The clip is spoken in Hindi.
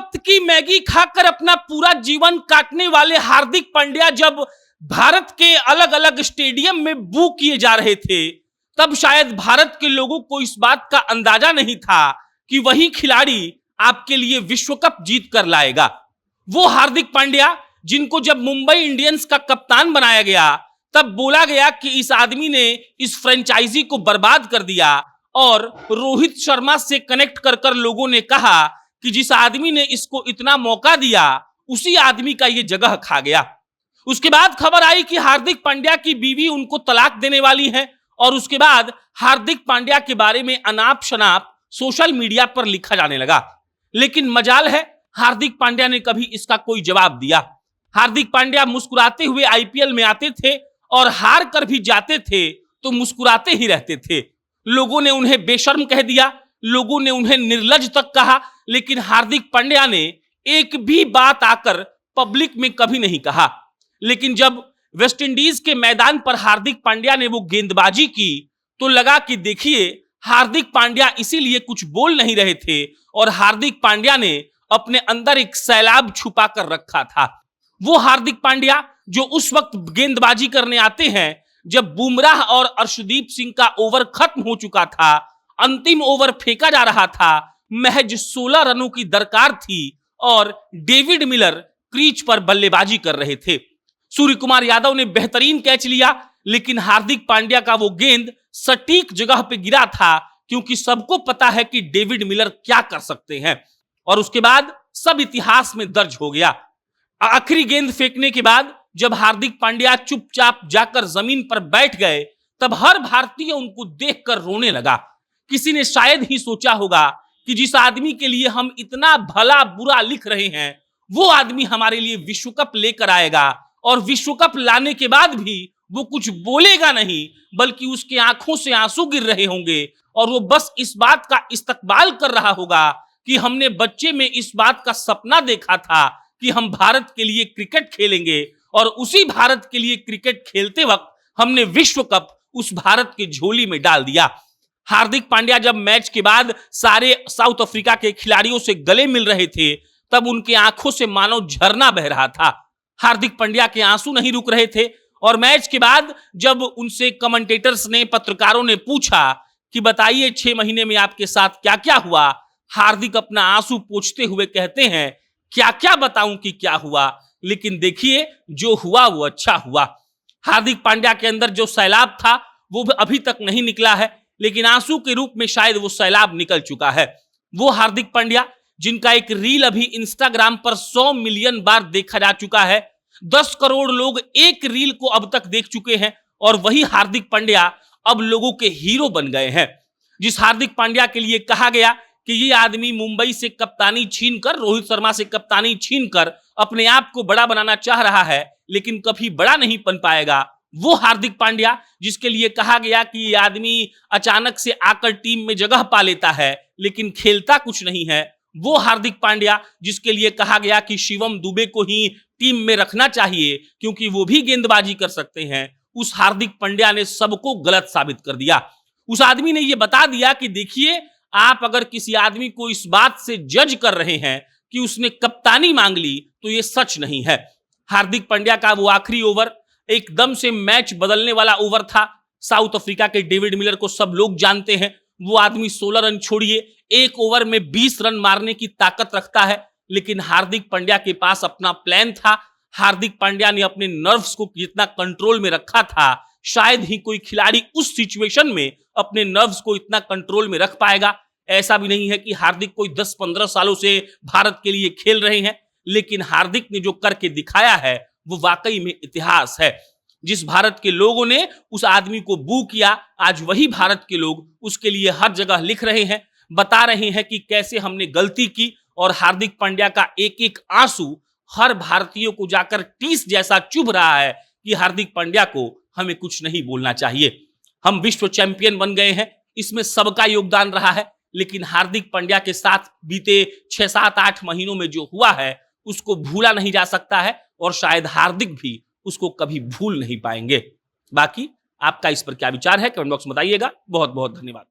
वक्त की मैगी खाकर अपना पूरा जीवन काटने वाले हार्दिक पांड्या जब भारत के अलग अलग स्टेडियम में बू किए जा रहे थे, तब शायद भारत के लोगों को इस बात का अंदाजा नहीं था कि वही खिलाड़ी आपके लिए विश्व कप जीत कर लाएगा। वो हार्दिक पांड्या जिनको जब मुंबई इंडियंस का कप्तान बनाया गया, तब बोला गया कि इस आदमी ने इस फ्रेंचाइजी को बर्बाद कर दिया, और रोहित शर्मा से कनेक्ट कर कर लोगों ने कहा कि जिस आदमी ने इसको इतना मौका दिया, उसी आदमी का ये जगह खा गया। उसके बाद खबर आई कि हार्दिक पांड्या की बीवी उनको तलाक देने वाली है, और उसके बाद हार्दिक पांड्या के बारे में अनाप शनाप सोशल मीडिया पर लिखा जाने लगा। लेकिन मजाल है, हार्दिक पांड्या ने कभी इसका कोई जवाब दिया। हार्दिक पांड्या मुस्कुराते हुए आईपीएल में आते थे, और हार कर भी जाते थे तो मुस्कुराते ही रहते थे। लोगों ने उन्हें बेशर्म कह दिया, लोगों ने उन्हें निर्लज तक कहा, लेकिन हार्दिक पांड्या ने एक भी बात आकर पब्लिक में कभी नहीं कहा। लेकिन जब वेस्टइंडीज के मैदान पर हार्दिक पांड्या ने वो गेंदबाजी की, तो लगा कि देखिए, हार्दिक पांड्या इसीलिए कुछ बोल नहीं रहे थे, और हार्दिक पांड्या ने अपने अंदर एक सैलाब छुपा कर रखा था। वो हार्दिक पांड्या जो उस वक्त गेंदबाजी करने आते हैं जब बुमराह और अर्शदीप सिंह का ओवर खत्म हो चुका था, अंतिम ओवर फेंका जा रहा था, महज 16 रनों की दरकार थी, और डेविड मिलर क्रीज पर बल्लेबाजी कर रहे थे। सूर्य कुमार यादव ने बेहतरीन कैच लिया, लेकिन हार्दिक पांड्या का वो गेंद सटीक जगह पे गिरा था, क्योंकि सबको पता है कि डेविड मिलर क्या कर सकते हैं। और उसके बाद सब इतिहास में दर्ज हो गया। आखिरी गेंद फेंकने के बाद जब हार्दिक पांड्या चुपचाप जाकर जमीन पर बैठ गए, तब हर भारतीय उनको देखकर रोने लगा। किसी ने शायद ही सोचा होगा कि जिस आदमी के लिए हम इतना भला बुरा लिख रहे हैं, वो आदमी हमारे लिए विश्व कप लेकर आएगा, और विश्व कप लाने के बाद भी वो कुछ बोलेगा नहीं, बल्कि उसके आंखों से आंसू गिर रहे होंगे, और वो बस इस बात का इस्तकबाल कर रहा होगा कि हमने बच्चे में इस बात का सपना देखा था कि हम भारत के लिए क्रिकेट खेलेंगे, और उसी भारत के लिए क्रिकेट खेलते वक्त हमने विश्व कप उस भारत की झोली में डाल दिया। हार्दिक पांड्या जब मैच के बाद सारे साउथ अफ्रीका के खिलाड़ियों से गले मिल रहे थे, तब उनके आंखों से मानो झरना बह रहा था। हार्दिक पांड्या के आंसू नहीं रुक रहे थे, और मैच के बाद जब उनसे कमेंटेटर्स ने, पत्रकारों ने पूछा कि बताइए 6 महीने में आपके साथ क्या क्या हुआ, हार्दिक अपना आंसू पोंछते हुए कहते हैं, क्या क्या बताऊं कि क्या हुआ, लेकिन देखिए जो हुआ वो अच्छा हुआ। हार्दिक पांड्या के अंदर जो सैलाब था वो अभी तक नहीं निकला है, लेकिन आंसू के रूप में शायद वो सैलाब निकल चुका है। वो हार्दिक पांड्या जिनका एक रील अभी इंस्टाग्राम पर 100 मिलियन बार देखा जा चुका है, 10 करोड़ लोग एक रील को अब तक देख चुके हैं, और वही हार्दिक पांड्या अब लोगों के हीरो बन गए हैं। जिस हार्दिक पांड्या के लिए कहा गया कि ये आदमी मुंबई से कप्तानी छीनकर, रोहित शर्मा से कप्तानी छीनकर अपने आप को बड़ा बनाना चाह रहा है, लेकिन कभी बड़ा नहीं बन पाएगा, वो हार्दिक पांड्या जिसके लिए कहा गया कि ये आदमी अचानक से आकर टीम में जगह पा लेता है, लेकिन खेलता कुछ नहीं है, वो हार्दिक पांड्या जिसके लिए कहा गया कि शिवम दुबे को ही टीम में रखना चाहिए क्योंकि वो भी गेंदबाजी कर सकते हैं, उस हार्दिक पांड्या ने सबको गलत साबित कर दिया। उस आदमी ने यह बता दिया कि देखिए, आप अगर किसी आदमी को इस बात से जज कर रहे हैं कि उसने कप्तानी मांग ली, तो यह सच नहीं है। हार्दिक पांड्या का वो आखिरी ओवर एकदम से मैच बदलने वाला ओवर था। साउथ अफ्रीका के डेविड मिलर को सब लोग जानते हैं, वो आदमी 16 रन छोड़िए, एक ओवर में 20 रन मारने की ताकत रखता है, लेकिन हार्दिक पांड्या के पास अपना प्लान था। हार्दिक पांड्या ने अपने नर्व्स को जितना कंट्रोल में रखा था, शायद ही कोई खिलाड़ी उस सिचुएशन में अपने नर्व्स को इतना कंट्रोल में रख पाएगा। ऐसा भी नहीं है कि हार्दिक कोई 10-15 सालों से भारत के लिए खेल रहे हैं, लेकिन हार्दिक ने जो करके दिखाया है वो वाकई में इतिहास है। जिस भारत के लोगों ने उस आदमी को बू किया, आज वही भारत के लोग उसके लिए हर जगह लिख रहे हैं, बता रहे हैं कि कैसे हमने गलती की, और हार्दिक पांड्या का एक एक आंसू हर भारतीय को जाकर टीस जैसा चुभ रहा है कि हार्दिक पांड्या को हमें कुछ नहीं बोलना चाहिए। हम विश्व चैंपियन बन गए हैं, इसमें सबका योगदान रहा है, लेकिन हार्दिक पांड्या के साथ बीते 6-7-8 महीनों में जो हुआ है उसको भूला नहीं जा सकता है, और शायद हार्दिक भी उसको कभी भूल नहीं पाएंगे। बाकी आपका इस पर क्या विचार है, कमेंट बॉक्स में बताइएगा। बहुत बहुत धन्यवाद।